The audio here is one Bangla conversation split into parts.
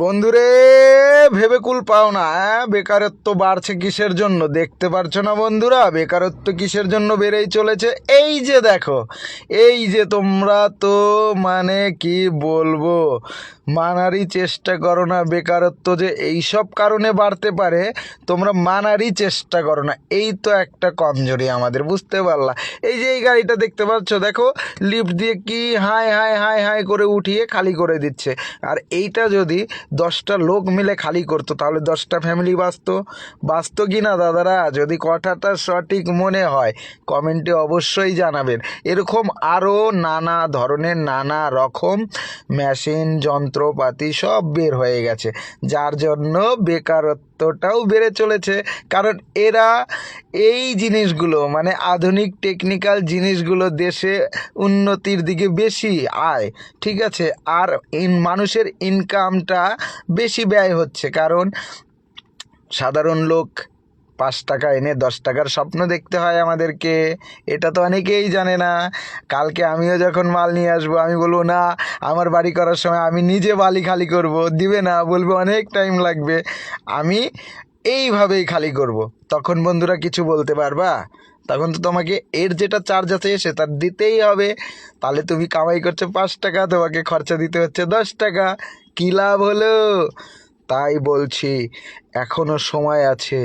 বন্ধুরে, ভেবে কুল পাও না। বেকারত্ব বাড়ছে কিসের জন্য দেখতে পারছো না বন্ধুরা? বেকারত্ব কিসের জন্য বেড়েই চলেছে। এই যে দেখো, এই যে তোমরা তো মানে কি বলবো, মানারই চেষ্টা করো না। বেকারত্ব যে এইসব কারণে বাড়তে পারে তোমরা মানারই চেষ্টা করো না। এই তো একটা কমজোরি আমাদের, বুঝতে পারলা? এই যে এই গাড়িটা দেখতে পাচ্ছ, দেখো লিফট দিয়ে কি হাই হাই হাই হাই করে উঠিয়ে খালি করে দিচ্ছে। আর এইটা যদি 10টা লোক মিলে খালি করতো তাহলে 10টা ফ্যামিলি বাঁচতো কি না দাদারা? যদি কথাটা সঠিক মনে হয় কমেন্টে অবশ্যই জানাবেন। এরকম আরও নানা ধরনের নানা রকম মেশিন যন্ত্রপাতি সব বের হয়ে গেছে, যার জন্য বেকারত্বটাও বেড়ে চলেছে। কারণ এরা এই জিনিসগুলো মানে আধুনিক টেকনিক্যাল জিনিসগুলো দেশে উন্নতির দিকে বেশি আয়, ঠিক আছে, আর মানুষের ইনকামটা বেশি ব্যয় হচ্ছে। কারণ সাধারণ লোক 5 টাকা এনে 10 টাকার স্বপ্ন দেখতে হয় আমাদেরকে। এটা তো অনেকেই জানে না। কালকে আমিও যখন মাল নিয়ে আসবো আমি বলবো না, আমার বাড়ি করার সময় আমি নিজে বালি খালি করব, দিবে না, বলবে অনেক টাইম লাগবে, আমি এইভাবেই খালি করব। তখন বন্ধুরা কিছু বলতে পারবা? তখন তো তোমাকে এর যেটা চার্জ আছে সেটা দিতেই হবে। তাহলে তুমি কামাই করছো 5 টাকা, তোমাকে খরচা দিতে হচ্ছে 10 টাকা, কী লাভ হলো? তাই বলছি এখনো সময় আছে,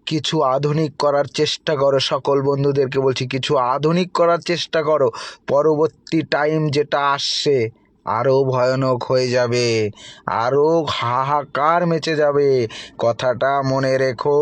কিছু আধুনিক করার চেষ্টা করো। সকল বন্ধুদেরকে বলছি কিছু আধুনিক করার চেষ্টা করো। পরবর্তী টাইম যেটা আসছে আরও ভয়ানক হয়ে যাবে, আরও হাহাকার মেচে যাবে, কথাটা মনে রেখো।